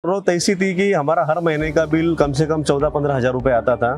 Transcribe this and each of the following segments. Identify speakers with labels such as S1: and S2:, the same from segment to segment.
S1: जरूरत ऐसी थी कि हमारा हर महीने का बिल कम से कम 14-15 हज़ार रुपये आता था।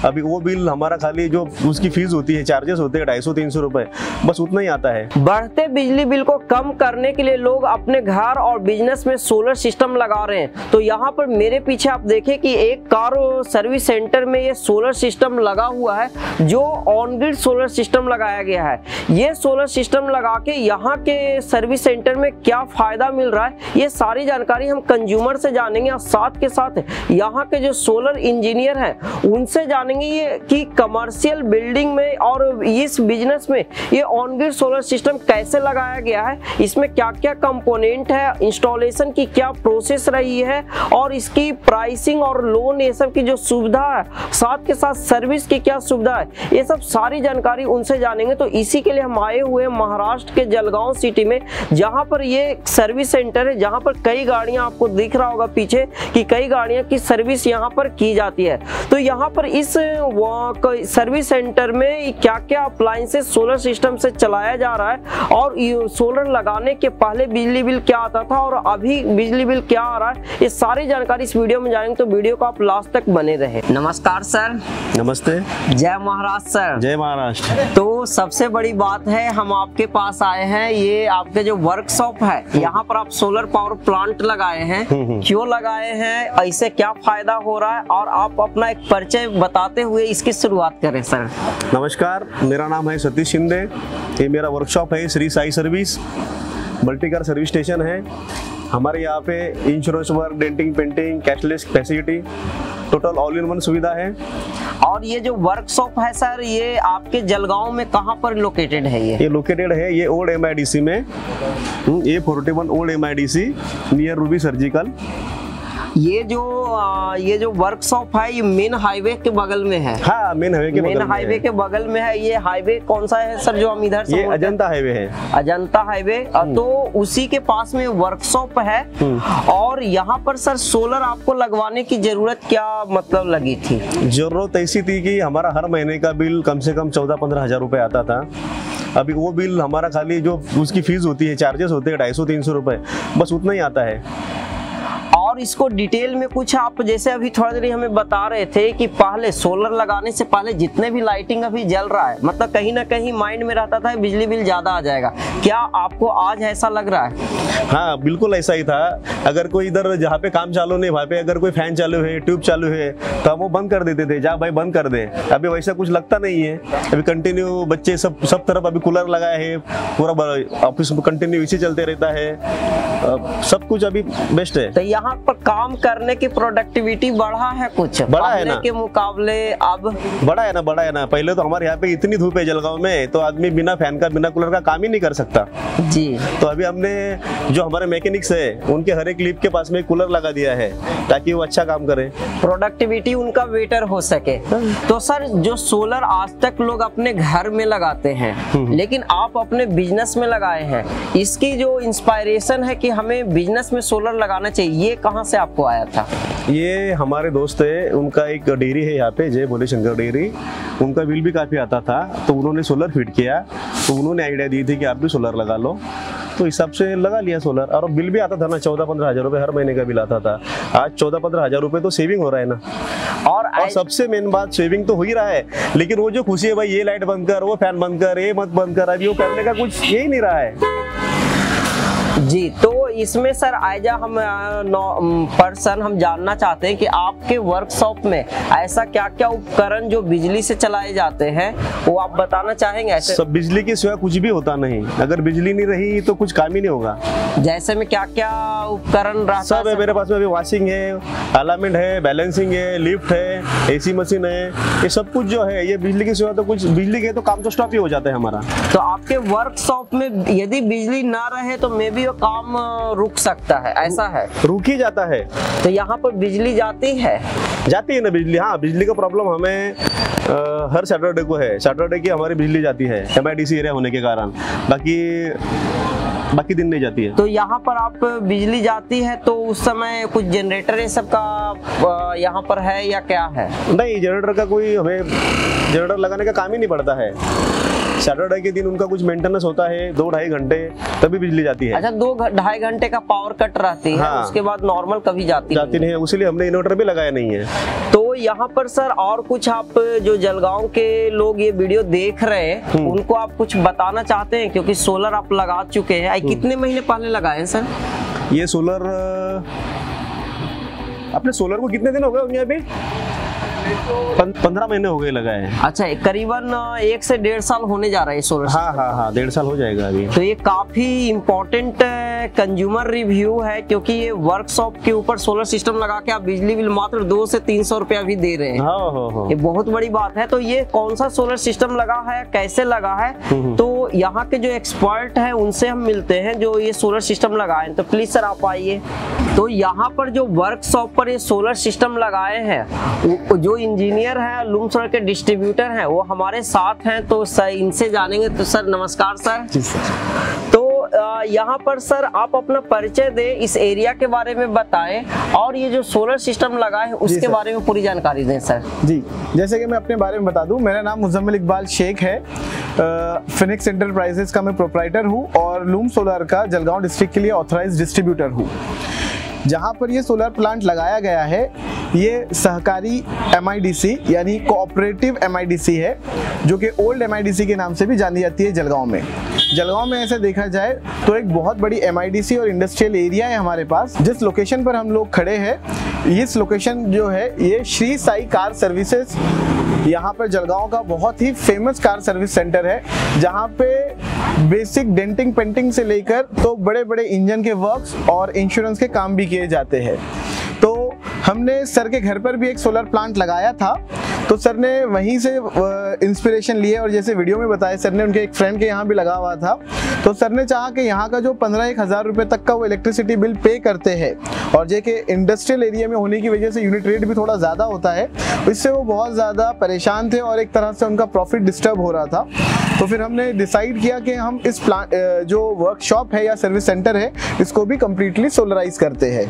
S1: अभी वो बिल हमारा खाली जो उसकी फीस होती है, चार्जेस होते हैं 250-300 रुपए, बस उतना ही आता है।
S2: बढ़ते बिजली बिल को कम करने के लिए लोग अपने घर और बिजनेस में सोलर सिस्टम लगा रहे हैं। तो यहाँ पर मेरे पीछे आप देखें कि एक कार सर्विस सेंटर में ये सोलर सिस्टम लगा हुआ है, जो ऑन ग्रिड सोलर सिस्टम लगाया गया है। ये सोलर सिस्टम लगा के यहाँ के सर्विस सेंटर में क्या फायदा मिल रहा है, ये सारी जानकारी हम कंज्यूमर से जानेंगे और साथ के साथ यहाँ के जो सोलर इंजीनियर हैं उनसे जानेंगे ये कि कमर्शियल बिल्डिंग में और इस बिजनेस में ये ऑन ग्रिड सोलर सिस्टम कैसे लगाया गया है, इसमें क्या क्या कंपोनेंट है, इंस्टॉलेशन की क्या प्रोसेस रही है और इसकी प्राइसिंग और लोन ये सब की जो सुविधा है, साथ के साथ सर्विस की क्या सुविधा है, ये सब सारी जानकारी उनसे जानेंगे। तो इसी के लिए हम आए हुए महाराष्ट्र के जलगांव सिटी में, जहां पर ये सर्विस सेंटर है, जहां पर कई गाड़ियां आपको दिख रहा होगा पीछे कि कई गाड़ियां की सर्विस यहां पर की जाती है। तो यहां पर इस सर्विस सेंटर में क्या क्या अप्लायंसेस सोलर सिस्टम से चलाया जा रहा है और सोलर लगाने के पहले बिजली बिल क्या आता था और अभी बिजली बिल क्या आ रहा है, ये सारी जानकारी इस वीडियो में जानेंगे। तो वीडियो को आप लास्ट तक बने रहे। नमस्कार सर।
S1: नमस्ते।
S2: जय महाराष्ट्र सर।
S1: जय महाराष्ट्र।
S2: तो सबसे बड़ी बात है, हम आपके पास आए हैं, ये आपके जो वर्कशॉप है, यहाँ पर आप सोलर पावर प्लांट लगाए हैं, क्यों लगाए हैं, ऐसे क्या फायदा हो रहा है, और आप अपना एक परिचय बताते हुए इसकी शुरुआत करें सर।
S1: नमस्कार, मेरा नाम है सतीश शिंदे। ये मेरा वर्कशॉप है Shri Sai service, multi car service station है। हमारे यहाँ पे insurance work, denting, painting, cashless facility, total all in one सुविधा है।
S2: और ये जो वर्कशॉप है सर, ये आपके जलगांव में कहाँ पर लोकेटेड है? ये
S1: लोकेटेड है ये ओल्ड MIDC में, A41 old MIDC near Ruby surgical.
S2: ये जो वर्कशॉप है ये मेन हाईवे के बगल में है।
S1: हाँ, मेन हाईवे के
S2: बगल में है। ये हाईवे कौन सा है सर जो हम इधर से?
S1: ये अजंता हाईवे है।
S2: अजंता हाईवे। तो उसी के पास में वर्कशॉप है। और यहाँ पर सर सोलर आपको लगवाने की जरूरत क्या मतलब लगी थी?
S1: जरूरत ऐसी थी कि हमारा हर महीने का बिल कम से कम 14-15 हज़ार रुपये आता था। अभी वो बिल हमारा खाली जो उसकी फीस होती है, चार्जेस होते हैं 250-300 रुपए, बस उतना ही आता है।
S2: और इसको डिटेल में कुछ आप जैसे अभी थोड़ा देर हमें बता रहे थे कि पहले सोलर लगाने से पहले जितने भी लाइटिंग अभी जल रहा है, मतलब कहीं ना कहीं माइंड में रहता था बिजली बिल ज्यादा आ जाएगा, क्या आपको आज ऐसा लग रहा है?
S1: हाँ, बिल्कुल ऐसा ही था। अगर कोई इधर जहाँ पे काम चालू नहीं, वहाँ पे अगर कोई फैन चालू है, ट्यूब चालू है, तो हम वो बंद कर देते थे, जा भाई बंद कर दे। अभी वैसा कुछ लगता नहीं है। अभी कंटिन्यू बच्चे सब तरफ अभी कूलर लगाए है, पूरा ऑफिस में कंटिन्यू इसी चलते रहता है, सब कुछ अभी बेस्ट है।
S2: तो यहाँ पर काम करने की प्रोडक्टिविटी बढ़ा है कुछ?
S1: बड़ा है ना,
S2: के मुकाबले अब
S1: बड़ा है ना। पहले तो हमारे यहाँ पे इतनी धूप है जलगांव में, तो आदमी बिना फैन का, बिना कूलर का काम ही नहीं कर सकता
S2: जी।
S1: तो अभी हमने जो हमारे मैकेनिक्स है उनके हर एक लिफ्ट के पास में कूलर लगा दिया है, ताकि वो अच्छा काम करे,
S2: प्रोडक्टिविटी उनका बेटर हो सके। तो सर जो सोलर आज तक लोग अपने घर में लगाते हैं, लेकिन आप अपने बिजनेस में लगाए हैं, इसकी जो इंस्पायरेशन है कि हमें बिजनेस में सोलर लगाना चाहिए, ये कहाँ से आपको आया था?
S1: ये हमारे दोस्त है, उनका एक डेयरी है यहाँ पे, जय भोले शंकर डेयरी। उनका बिल भी काफ़ी आता था, तो उन्होंने सोलर फिट किया, तो उन्होंने आइडिया दी थी कि आप भी सोलर लगा लो, तो हिसाब से लगा लिया सोलर। और बिल भी आता था ना, 14-15 हज़ार रुपये हर महीने का बिल आता था। आज 14-15 हज़ार रुपये तो सेविंग हो रहा है ना। और सबसे मेन बात, सेविंग तो हो ही रहा है, लेकिन वो जो खुशी है भाई, ये लाइट बंद कर, वो फैन बंद कर, ये मत बंद कर, अभी वो करने का कुछ यही नहीं रहा है
S2: जी। तो इसमें सर आइजा हम पर्सन हम जानना चाहते हैं कि आपके वर्कशॉप में ऐसा क्या क्या उपकरण जो बिजली से चलाए जाते हैं, वो आप बताना चाहेंगे? ऐसे
S1: सब बिजली के सिवा कुछ भी होता नहीं, अगर बिजली नहीं रही तो कुछ काम ही नहीं होगा।
S2: जैसे में क्या क्या उपकरण रहता है?
S1: सब है मेरे पास में। अभी वॉशिंग है, अलाइनमेंट है, बैलेंसिंग है, लिफ्ट है, AC मशीन है, ये सब कुछ जो है ये बिजली के सिवा तो कुछ, बिजली के तो काम तो स्टॉप ही हो जाता है हमारा।
S2: तो आपके वर्कशॉप में यदि बिजली ना रहे तो मे बी वो काम रुक सकता है, ऐसा है? रुक
S1: ही जाता है।
S2: तो यहाँ पर बिजली जाती है
S1: ना बिजली? हाँ, बिजली का प्रॉब्लम हमें हर सैटरडे को है। सैटरडे की हमारी बिजली जाती है MIDC एरिया होने के कारण, बाकी दिन नहीं जाती है।
S2: तो यहाँ पर आप बिजली जाती है तो उस समय कुछ जनरेटर ये सब का यहाँ पर है या क्या है?
S1: नहीं, जनरेटर का कोई हमें जनरेटर लगाने का काम ही नहीं पड़ता है। सैटरडे के दिन उनका कुछ मेंटेनेंस होता है 2-2.5 घंटे, तभी बिजली जाती है।
S2: अच्छा, 2-2.5 घंटे का पावर कट रहती है।
S1: हाँ।
S2: उसके बाद नॉर्मल कभी जाती
S1: नहीं है, उसीलिए हमने इन्वर्टर भी लगाया नहीं है।
S2: तो यहाँ पर सर और कुछ आप जो जलगांव के लोग ये वीडियो देख रहे हैं उनको आप कुछ बताना चाहते हैं, क्योंकि सोलर आप लगा चुके हैं, कितने महीने पहले लगाए हैं सर?
S1: ये सोलर अपने सोलर को कितने दिन हो गए होंगे अभी? 15 महीने हो गए लगाए हैं।
S2: अच्छा, करीबन 1 से 1.5 साल होने जा रहा है सोलर।
S1: हाँ, 1.5 साल हो जाएगा अभी।
S2: तो ये काफी इम्पोर्टेंट कंज्यूमर रिव्यू है, क्योंकि ये वर्कशॉप के ऊपर सोलर सिस्टम लगा के आप बिजली बिल मात्र 200 से 300 रुपया भी दे रहे हैं।
S1: हाँ।
S2: ये बहुत बड़ी बात है। तो ये कौन सा सोलर सिस्टम लगा है, कैसे लगा है, तो यहाँ के जो एक्सपर्ट है उनसे हम मिलते हैं जो ये सोलर सिस्टम लगाए। तो प्लीज सर आप आइए। तो यहाँ पर जो वर्कशॉप पर ये सोलर सिस्टम लगाए हैं, जो इंजीनियर है लूम सोलर के डिस्ट्रीब्यूटर हैं, वो हमारे साथ हैं। तो सर इनसे जानेंगे। तो सर नमस्कार सर।
S1: जी सर।
S2: तो यहाँ पर सर आप अपना परिचय दें, इस एरिया के बारे में बताएं, और ये जो सोलर सिस्टम लगा है उसके बारे में पूरी जानकारी दें सर।
S3: जी, जैसे कि मैं अपने बारे में बता दूं, मेरा नाम मुजम्मिल इकबाल शेख है। फिनिक्स एंटरप्राइजेस का मैं प्रोप्राइटर हूं और लूम सोलर का जलगांव डिस्ट्रिक्ट के लिए ऑथराइज्ड डिस्ट्रीब्यूटर हूं। जहां पर ये सोलर प्लांट लगाया गया है, ये सहकारी MIDC यानी कोऑपरेटिव MIDC है, जो कि ओल्ड MIDC के नाम से भी जानी जाती है जलगांव में। जलगांव में ऐसे देखा जाए तो एक बहुत बड़ी MIDC और इंडस्ट्रियल एरिया है हमारे पास। जिस लोकेशन पर हम लोग खड़े हैं, इस लोकेशन जो है ये श्री साई कार सर्विसेज, यहाँ पर जलगांव का बहुत ही फेमस कार सर्विस सेंटर है, जहाँ पे बेसिक डेंटिंग पेंटिंग से लेकर तो बड़े बड़े इंजन के वर्क्स और इंश्योरेंस के काम भी किए जाते हैं। तो हमने सर के घर पर भी एक सोलर प्लांट लगाया था, तो सर ने वहीं से इंस्पिरेशन लिए, और जैसे वीडियो में बताया सर ने उनके एक फ्रेंड के यहाँ भी लगा हुआ था। तो सर ने चाहा कि यहाँ का जो 15-1 हज़ार रुपये तक का वो इलेक्ट्रिसिटी बिल पे करते हैं, और जो कि इंडस्ट्रियल एरिया में होने की वजह से यूनिट रेट भी थोड़ा ज़्यादा होता है, इससे वो बहुत ज़्यादा परेशान थे और एक तरह से उनका प्रॉफिट डिस्टर्ब हो रहा था। तो फिर हमने डिसाइड किया कि हम इस प्लांट जो वर्कशॉप है या सर्विस सेंटर है, इसको भी कम्प्लीटली सोलराइज करते हैं।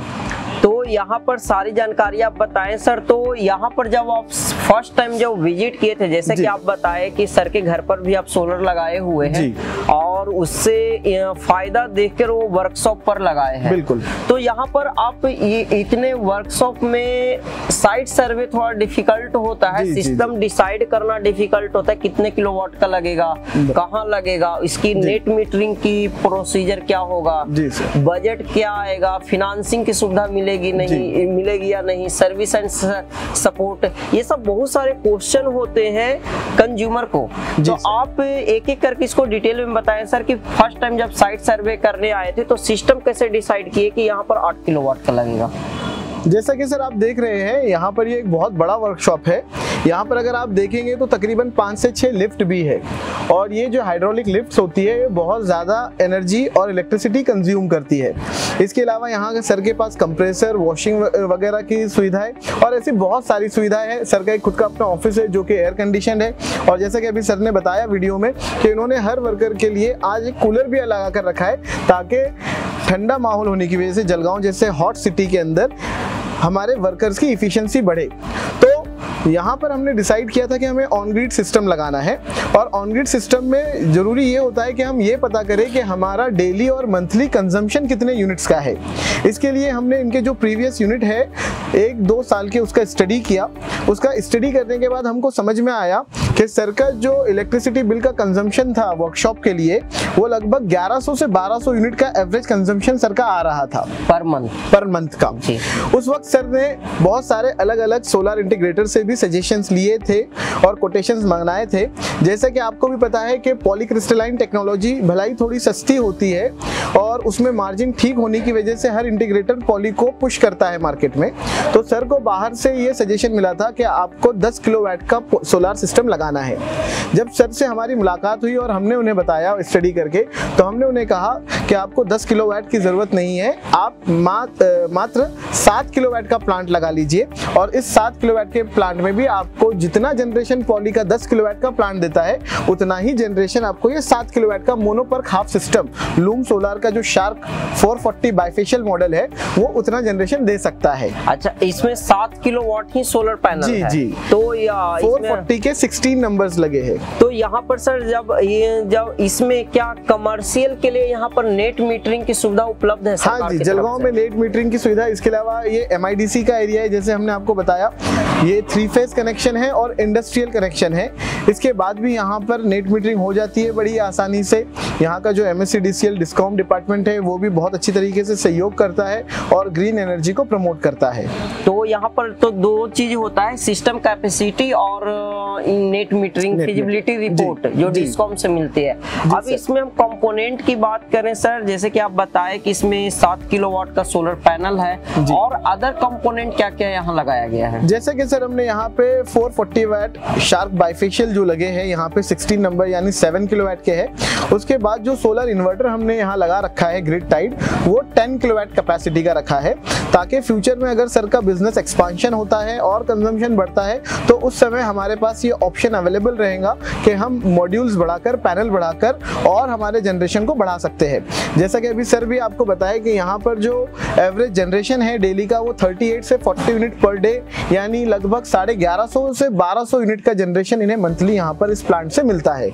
S2: तो यहाँ पर सारी जानकारी आप बताएं सर। तो यहाँ पर जब आप फर्स्ट टाइम जब विजिट किए थे, जैसे कि आप बताए कि सर के घर पर भी आप सोलर लगाए हुए हैं और उससे फायदा देखकर वो वर्कशॉप पर लगाए हैं।
S3: बिल्कुल।
S2: तो यहाँ पर आप ये इतने वर्कशॉप में साइट सर्वे थोड़ा डिफिकल्ट होता है, सिस्टम डिसाइड करना डिफिकल्ट होता है, कितने किलोवाट का लगेगा, कहाँ लगेगा, इसकी नेट मीटरिंग की प्रोसीजर क्या होगा, बजट क्या आएगा, फिनांसिंग की सुविधा मिलेगी नहीं मिलेगी या नहीं, सर्विस एंड सपोर्ट, ये सब बहुत सारे क्वेश्चन होते हैं कंज्यूमर को। तो आप एक एक करके इसको डिटेल में बताएं सर कि फर्स्ट टाइम जब साइट सर्वे करने आए थे तो सिस्टम कैसे डिसाइड किए कि यहाँ पर 8 किलोवाट का लगेगा।
S3: जैसा कि सर आप देख रहे हैं, यहाँ पर ये एक बहुत बड़ा वर्कशॉप है। यहाँ पर अगर आप देखेंगे तो तकरीबन 5 से 6 लिफ्ट भी है, और ये जो हाइड्रोलिक लिफ्ट्स होती है ये बहुत ज़्यादा एनर्जी और इलेक्ट्रिसिटी कंज्यूम करती है। इसके अलावा यहाँ के सर के पास कंप्रेसर, वॉशिंग वगैरह की सुविधाएं और ऐसी बहुत सारी सुविधाएं हैं। सर का एक खुद का अपना ऑफिस है जो कि एयर कंडीशन है, और जैसा कि अभी सर ने बताया वीडियो में कि इन्होंने हर वर्कर के लिए आज एक कूलर भी लगा कर रखा है, ताकि ठंडा माहौल होने की वजह से जलगांव जैसे हॉट सिटी के अंदर हमारे वर्कर्स की इफिशिएंसी बढ़े। तो यहाँ पर हमने डिसाइड किया था कि हमें ऑन ग्रिड सिस्टम लगाना है, और ऑन ग्रिड सिस्टम में ज़रूरी ये होता है कि हम ये पता करें कि हमारा डेली और मंथली कंजम्पशन कितने यूनिट्स का है। इसके लिए हमने इनके जो प्रीवियस यूनिट है 1-2 साल के उसका स्टडी किया। उसका स्टडी करने के बाद हमको समझ में आया कि सर का जो इलेक्ट्रिसिटी बिल का कंजम्पशन था वर्कशॉप के लिए, वो लगभग 1100 से 1200 यूनिट का एवरेज कंजम्पशन सर का आ रहा था पर मंथ का। उस वक्त सर ने बहुत सारे अलग अलग सोलर इंटीग्रेटर से भी सजेशंस लिए थे और कोटेशंस मंगाए थे। जैसा कि आपको भी पता है कि पॉलीक्रिस्टलाइन टेक्नोलॉजी भलाई थोड़ी सस्ती होती है, और उसमें मार्जिन ठीक होने की वजह से हर इंटीग्रेटर पॉली को पुश करता है मार्केट में। तो सर को बाहर से ये सजेशन मिला था कि आपको 10 किलोवाट का सोलर सिस्टम लगाना है। जब सर से हमारी मुलाकात हुई और हमने उन्हें बताया स्टडी करके, तो हमने उन्हें कहा कि आपको 10 किलोवाट की ज़रूरत नहीं है, आप मात्र 7 किलोवाट का प्लांट लगा लीजिए, और इस 7 किलोवाट के प्लांट में भी आपको जितना जनरेशन पॉली का 10 किलोवाट का प्लांट देता है, उतना ही जनरेशन आपको ये 7 किलोवाट का mono PERC half system loom solar का जो शार्क 440 बाइफेशियल मॉडल है, वो उतना जनरेशन दे सकता है।
S2: अच्छा, इसमें 7 किलोवाट ही सोलर पैनल है।
S3: जी।
S2: तो
S3: 440 के 16 नंबर्स लगे हैं।
S2: तो यहाँ पर सर जब इसमें क्या कमर्शियल के लिए यहाँ पर नेट मीटरिंग की सुविधा उपलब्ध है?
S3: हाँ जी, जलगांव में नेट मीटरिंग की सुविधा। इसके अलावा ये MIDC का एरिया है, जैसे हमने आपको बताया, ये 3 फेज कनेक्शन है और इंडस्ट्रियल कनेक्शन है। इसके बाद भी यहाँ पर नेट मीटरिंग हो जाती है बड़ी आसानी से। यहाँ का जो MSEDCL डिस्कॉम डिपार्टमेंट है वो भी बहुत अच्छी तरीके से सहयोग करता है और ग्रीन एनर्जी को प्रमोट करता है।
S2: तो यहाँ पर तो 2 चीज होता है, सिस्टम कैपेसिटी और नेट मीटरिंग फिजिबिलिटी रिपोर्ट जो डिस्कॉम से मिलती है। अब इसमें हम कंपोनेंट की बात करें सर, जैसे कि आप बताएं कि इसमें 7 किलोवाट का सोलर पैनल है और अदर कंपोनेंट क्या क्या यहाँ लगाया गया है?
S3: जैसे कि सर हमने यहाँ पे 440 वाट शार्प बाइफेशियल जो लगे हैं यहाँ पे 16 नंबर यानी 7 किलोवाट के हैं। उसके बाद जो सोलर इन्वर्टर हमने यहाँ लगा रखा है ग्रिड टाइड, वो 10 किलोवाट कैपेसिटी का रखा है, ताकि फ्यूचर में अगर सर का बिजनेस एक्सपांशन होता है और कंजम्पशन बढ़ता है तो उस समय हमारे पास ये ऑप्शन अवेलेबल रहेगा कि हम मॉड्यूल्स बढ़ाकर, पैनल बढ़ाकर और हमारे जनरेशन को बढ़ा सकते हैं। जैसा कि अभी सर भी आपको बताया कि यहाँ पर जो एवरेज जनरेशन है डेली का वो 38 से 40 यूनिट पर डे, यानी लगभग 1150 से 1200 यूनिट का जनरेशन इन्हें मंथली यहाँ पर इस प्लांट से मिलता है।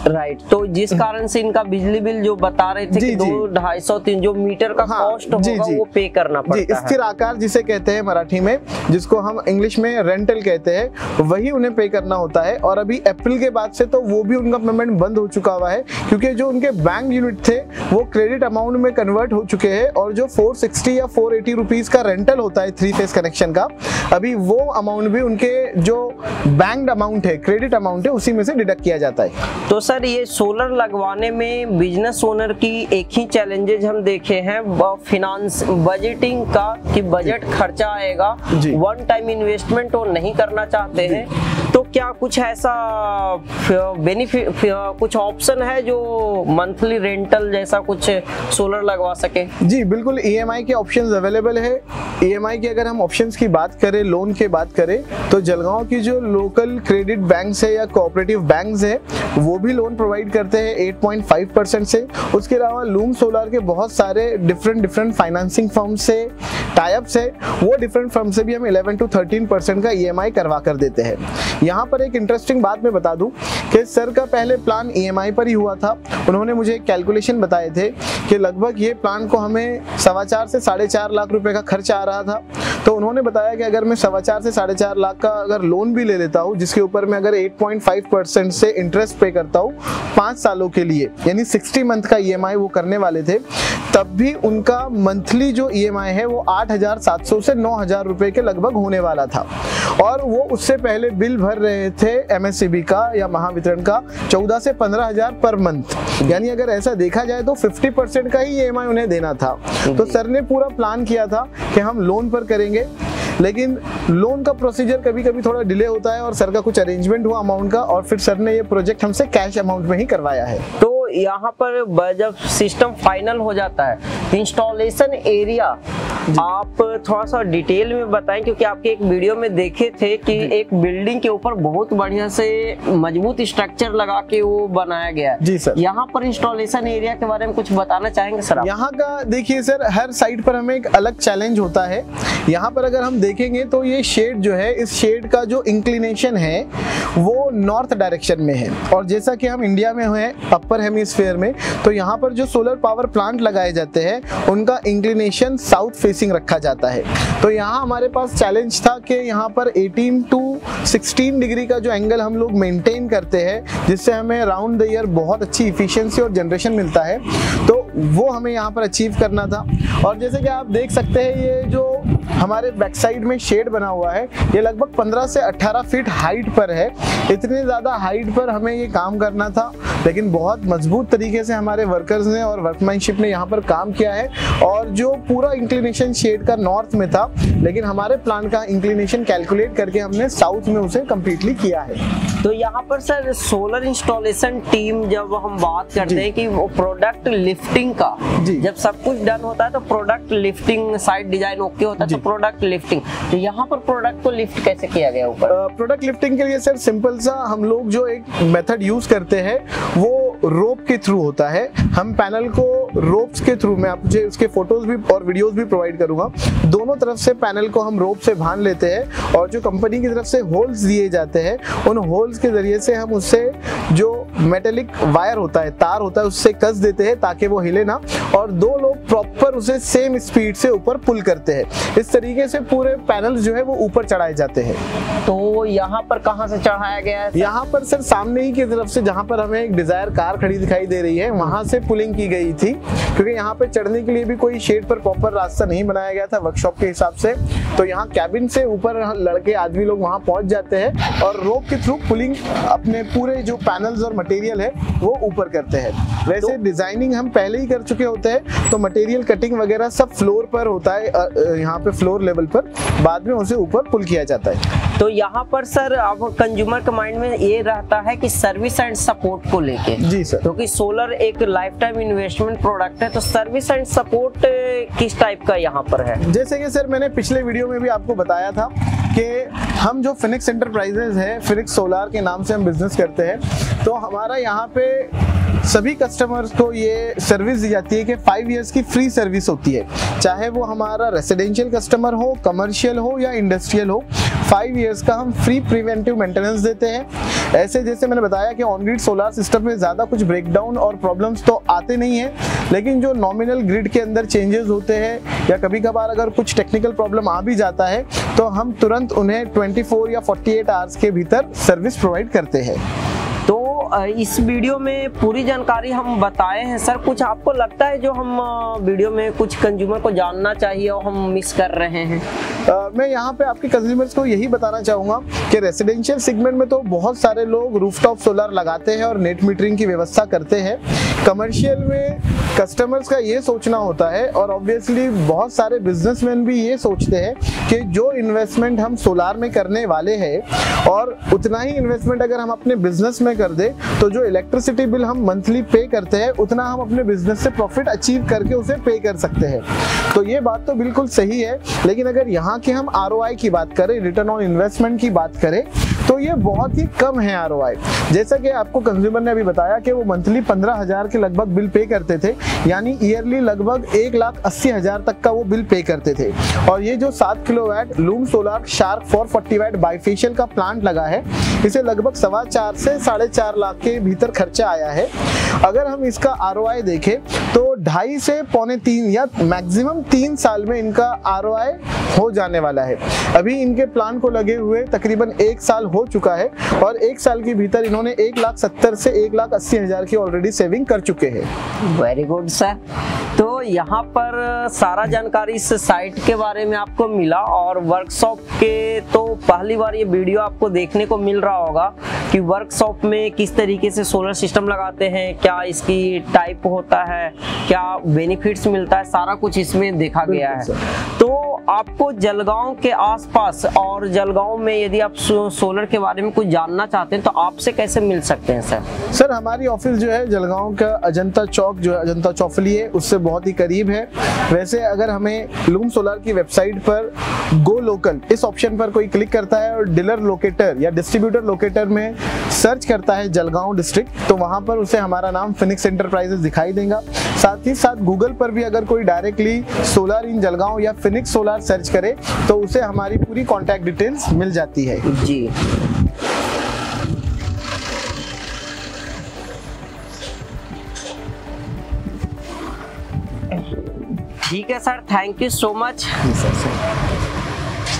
S2: राइट, तो जिस कारण से इनका बिजली बिल जो बता रहे थे कि 200-250-3 जो मीटर का कॉस्ट होगा वो पे करना पड़ता है।
S3: स्थिर आकार जिसे कहते हैं मराठी में, जिसको हम इंग्लिश में रेंटल कहते हैं, वही उन्हें पे करना होता है। और अभी अप्रैल के बाद से तो वो भी उनका पेमेंट बंद हो चुका हुआ है, क्योंकि जो उनके बैंक यूनिट थे वो क्रेडिट अमाउंट में कन्वर्ट हो चुके हैं और जो 460 या 480 रुपीज का रेंटल होता है 3 फेज कनेक्शन का, अभी वो अमाउंट भी उनके जो बैंक अमाउंट है, क्रेडिट अमाउंट है, उसी में से डिडक्ट किया जाता है।
S2: तो सर ये सोलर लगवाने में बिजनेस ओनर की एक ही चैलेंजेस हम देखे हैं, फिनांस बजटिंग का, कि बजट खर्चा आएगा, वन टाइम इन्वेस्टमेंट वो नहीं करना चाहते हैं। तो क्या कुछ ऐसा बेनिफिट, कुछ ऑप्शन है जो मंथली रेंटल जैसा कुछ सोलर लगवा सके?
S3: जी बिल्कुल, EMI के ऑप्शंस अवेलेबल है। EMI के अगर हम ऑप्शंस की बात करें, लोन की बात करें, तो जलगांव की जो लोकल क्रेडिट बैंक्स है या कोऑपरेटिव बैंक्स है वो भी लोन प्रोवाइड करते हैं 8.5% से। उसके अलावा लूम सोलर के बहुत सारे डिफरेंट फाइनेंसिंग फर्म से टाइप्स है, वो डिफरेंट फर्म से भी हम 11 to 13% का EMI करवा कर देते हैं। यहाँ पर एक इंटरेस्टिंग बात मैं बता दूं कि सर का पहले प्लान EMI पर ही हुआ था। उन्होंने मुझे कैलकुलेशन बताए थे कि लगभग ये प्लान को हमें 4.25 से 4.5 लाख रुपए का खर्च आ रहा था। तो उन्होंने बताया कि अगर मैं 4.25 से 4.5 लाख का अगर लोन भी ले लेता हूँ, जिसके ऊपर मैं अगर 8.5% से इंटरेस्ट पे करता हूँ 5 सालों के लिए, यानी 60 मंथ का EMI वो करने वाले थे, तब भी उनका मंथली जो EMI है वो 8,700 से 9,000 रुपए के लगभग होने वाला था। और वो उससे पहले बिल भर रहे थे MSCB का या महावितरण का 14 से 15,000 पर मंथ, यानी अगर ऐसा देखा जाए तो 50% का ही EMI उन्हें देना था। तो सर ने पूरा प्लान किया था कि हम लोन पर करेंगे, लेकिन लोन का प्रोसीजर कभी कभी थोड़ा डिले होता है और सर का कुछ अरेंजमेंट हुआ अमाउंट का, और फिर सर ने ये प्रोजेक्ट हमसे कैश अमाउंट में ही करवाया है।
S2: तो यहाँ पर जब सिस्टम फाइनल हो जाता है, इंस्टॉलेशन एरिया आप थोड़ा सा डिटेल में बताएं, क्योंकि आपके एक वीडियो में देखे थे कि एक बिल्डिंग के ऊपर बहुत बढ़िया से मजबूत स्ट्रक्चर लगा के वो बनाया गया है।
S3: जी सर,
S2: यहाँ पर इंस्टॉलेशन एरिया के बारे में कुछ बताना चाहेंगे सर आप?
S3: यहाँ का देखिए सर, हर साइट पर हमें एक अलग चैलेंज होता है। यहाँ पर अगर हम देखेंगे तो ये शेड जो है, इस शेड का जो इंक्लिनेशन है वो नॉर्थ डायरेक्शन में है, और जैसा कि हम इंडिया में हैं अपर हेमिस्फीयर में, तो यहाँ पर जो सोलर पावर प्लांट लगाए जाते हैं उनका इंक्लिनेशन साउथ फेसिंग रखा जाता है। तो यहाँ हमारे पास चैलेंज था कि यहाँ पर 18 to 16 डिग्री का जो एंगल हम लोग मेंटेन करते हैं, जिससे हमें राउंड द ईयर बहुत अच्छी इफिशिएंसी और जनरेशन मिलता है, तो वो हमें यहाँ पर अचीव करना था। और जैसे कि आप देख सकते हैं, ये जो हमारे बैक साइड में शेड बना हुआ है ये लगभग 15 से 18 फीट हाइट पर है। इतने ज़्यादा हाइट पर हमें ये काम करना था, लेकिन बहुत मजबूत तरीके से हमारे वर्कर्स ने और वर्कमैनशिप ने यहाँ पर काम किया है। और जो पूरा इंक्लिनेशन शेड का नॉर्थ में था, लेकिन हमारे प्लान का इंक्लिनेशन कैलकुलेट करके हमने साउथ में उसे कंप्लीटली किया है।
S2: तो यहाँ पर सर सोलर इंस्टॉलेशन टीम, जब हम बात करते हैं कि वो प्रोडक्ट लिफ्टिंग का, जब सब कुछ डन होता है तो product lifting, side design okay होता है तो प्रोडक्ट लिफ्टिंग, तो यहाँ पर प्रोडक्ट को लिफ्ट कैसे किया गया ऊपर?
S3: प्रोडक्ट लिफ्टिंग के लिए सर सिंपल सा हम लोग जो एक मेथड यूज करते हैं वो रोप के थ्रू होता है। हम पैनल को रोप्स के थ्रू, मैं आपको उसके फोटोज भी और वीडियोस भी प्रोवाइड करूंगा, दोनों तरफ से पैनल को हम रोप से बांध लेते हैं और जो कंपनी की तरफ से होल्स दिए जाते हैं उन होल्स के जरिए से हम उससे जो मेटेलिक वायर होता है, तार होता है, उससे कस देते हैं ताकि वो हिले ना, और दो लोग प्रॉपर उसे सेम स्पीड से ऊपर पुल करते हैं। इस तरीके से पूरे पैनल जो है वो ऊपर चढ़ाए जाते हैं।
S2: तो यहाँ पर कहाँ से चढ़ाया गया है?
S3: यहाँ पर सर सामने ही की तरफ से, जहाँ पर हमें एक डिजायर कार खड़ी दिखाई दे रही है, वहां से पुलिंग की गई थी, क्योंकि यहाँ पे चढ़ने के लिए भी कोई शेड पर प्रॉपर रास्ता नहीं बनाया गया था वर्कशॉप के हिसाब से। तो यहाँ कैबिन से ऊपर लड़के आदमी लोग वहाँ पहुंच जाते हैं और रोप के थ्रू पुलिंग अपने पूरे जो पैनल्स और मटेरियल है वो ऊपर करते हैं। वैसे डिजाइनिंग हम पहले ही कर चुके होते हैं, तो मटेरियल कटिंग वगैरह सब फ्लोर पर होता है, यहाँ पे फ्लोर लेवल पर, बाद में उसे ऊपर पुल किया जाता है।
S2: तो यहाँ पर सर अब कंज्यूमर के माइंड में ये रहता है कि सर्विस एंड सपोर्ट को लेके,
S3: जी सर,
S2: क्योंकि सोलर एक लाइफ टाइम इन्वेस्टमेंट प्रोडक्ट है, तो सर्विस एंड सपोर्ट किस टाइप का यहाँ पर है? जैसे
S3: कि सर मैंने पिछले वीडियो में भी आपको बताया था कि हम जो फिनिक्स एंटरप्राइजेज है, फिनिक्स सोलार के नाम से हम बिजनेस करते हैं, तो हमारा यहाँ पे सभी कस्टमर्स को ये सर्विस दी जाती है कि 5 इयर्स की फ्री सर्विस होती है, चाहे वो हमारा रेसिडेंशियल कस्टमर हो, कमर्शियल हो या इंडस्ट्रियल हो। 5 इयर्स का हम फ्री प्रिवेंटिव मेंटेनेंस देते हैं। ऐसे जैसे मैंने बताया कि ऑन ग्रिड सोलार सिस्टम में ज़्यादा कुछ ब्रेकडाउन और प्रॉब्लम्स तो आते नहीं हैं, लेकिन जो नॉमिनल ग्रिड के अंदर चेंजेस होते हैं या कभी कभार अगर कुछ टेक्निकल प्रॉब्लम आ भी जाता है तो हम तुरंत उन्हें 24 या 48 आवर्स के भीतर सर्विस प्रोवाइड करते हैं।
S2: तो इस वीडियो में पूरी जानकारी हम बताए हैं सर, कुछ आपको लगता है जो हम वीडियो में कुछ कंज्यूमर को जानना चाहिए और हम मिस कर रहे हैं?
S3: मैं यहाँ पे आपके कंज्यूमर्स को यही बताना चाहूँगा कि रेसिडेंशियल सेगमेंट में तो बहुत सारे लोग रूफटॉप सोलर लगाते हैं और नेट मीटरिंग की व्यवस्था करते हैं। कमर्शियल में कस्टमर्स का ये सोचना होता है और ऑब्वियसली बहुत सारे बिजनेसमैन भी ये सोचते हैं कि जो इन्वेस्टमेंट हम सोलार में करने वाले हैं और उतना ही इन्वेस्टमेंट अगर हम अपने बिजनेस में कर दे तो जो इलेक्ट्रिसिटी बिल हम मंथली पे करते हैं उतना हम अपने बिजनेस से प्रॉफिट अचीव करके उसे पे कर सकते हैं। तो ये बात तो बिल्कुल सही है, लेकिन अगर यहाँ के हम ROI की बात करें, रिटर्न ऑन इन्वेस्टमेंट की बात करें, तो ये बहुत ही कम है ROI। जैसा कि आपको कंज्यूमर ने अभी बताया कि वो मंथली 15,000 के लगभग बिल पे करते थे, यानी ईयरली लगभग 1,80,000 तक का वो बिल पे करते थे। और ये जो 7 किलोवाट लूम सोलार शार्क 440 वाट बाइफेशियल का प्लांट लगा है, इसे लगभग 4.25 से 4.5 लाख के भीतर खर्चा आया है। अगर हम इसका ROI देखें तो 2.5 से 2.25 या मैक्सिमम 3 साल में इनका ROI हो जाने वाला है। अभी इनके प्लान को लगे हुए तकरीबन 1 साल हो चुका है और 1 साल के भीतर इन्होंने 1,70,000 से 1,80,000 की ऑलरेडी सेविंग कर चुके हैं।
S2: Very good sir. तो यहाँ पर सारा जानकारी इस साइट के बारे में आपको मिला और वर्कशॉप के तो पहली बार ये वीडियो आपको देखने को मिल रहा होगा कि वर्कशॉप में किस तरीके से सोलर सिस्टम लगाते हैं, क्या इसकी टाइप होता है, क्या बेनिफिट्स मिलता है, सारा कुछ इसमें देखा गया है। तो आपको जलगांव के आसपास और जलगांव में यदि आप सोलर के बारे में कुछ जानना चाहते हैं तो आपसे कैसे मिल सकते हैं सर?
S3: सर हमारी ऑफिस जो है जलगांव का अजंता चौक, जो अजंता चौफली है, उससे बहुत ही करीब है। वैसे अगर हमें लूम सोलार की वेबसाइट पर गो लोकल इस ऑप्शन पर कोई क्लिक करता है और डीलर लोकेटर या डिस्ट्रीब्यूटर लोकेटर में सर्च करता है जलगांव डिस्ट्रिक्ट, तो वहां पर उसे हमारा नाम फिनिक्स एंटरप्राइजेज दिखाई देगा। साथ ही साथ गूगल पर भी अगर कोई डायरेक्टली सोलर इन जलगांव या फिनिक्स सोलार सर्च करे तो उसे हमारी पूरी कॉन्टैक्ट डिटेल्स मिल जाती है।
S2: जी ठीक है sir, thank you so much.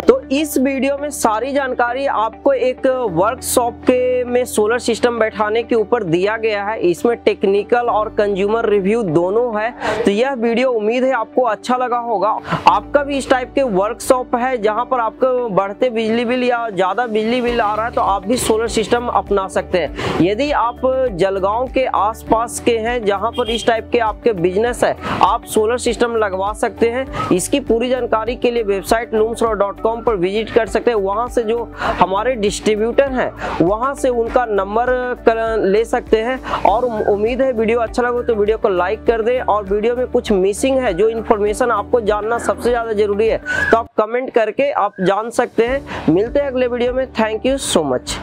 S2: तो इस वीडियो में सारी जानकारी आपको एक वर्कशॉप के में सोलर सिस्टम बैठाने के ऊपर दिया गया है। इसमें टेक्निकल और कंज्यूमर रिव्यू दोनों है। तो यह वीडियो उम्मीद है आपको अच्छा लगा होगा। आपका भी इस टाइप के वर्कशॉप है जहां पर आपको बढ़ते बिजली बिल या ज्यादा बिजली बिल आ रहा है तो आप भी सोलर सिस्टम अपना सकते हैं। यदि आप जलगांव के आसपास के हैं जहां पर इस टाइप के आपके बिजनेस है, आप सोलर सिस्टम लगवा सकते हैं। इसकी पूरी जानकारी के लिए वेबसाइट loomsolar.com पर विजिट कर सकते हैं। वहां से जो हमारे डिस्ट्रीब्यूटर हैं वहां से उनका नंबर ले सकते हैं। और उम्मीद है वीडियो अच्छा लगा तो वीडियो को लाइक कर दें, और वीडियो में कुछ मिसिंग है जो इन्फॉर्मेशन आपको जानना सबसे ज्यादा जरूरी है तो आप कमेंट करके आप जान सकते हैं। मिलते हैं अगले वीडियो में। Thank you so much.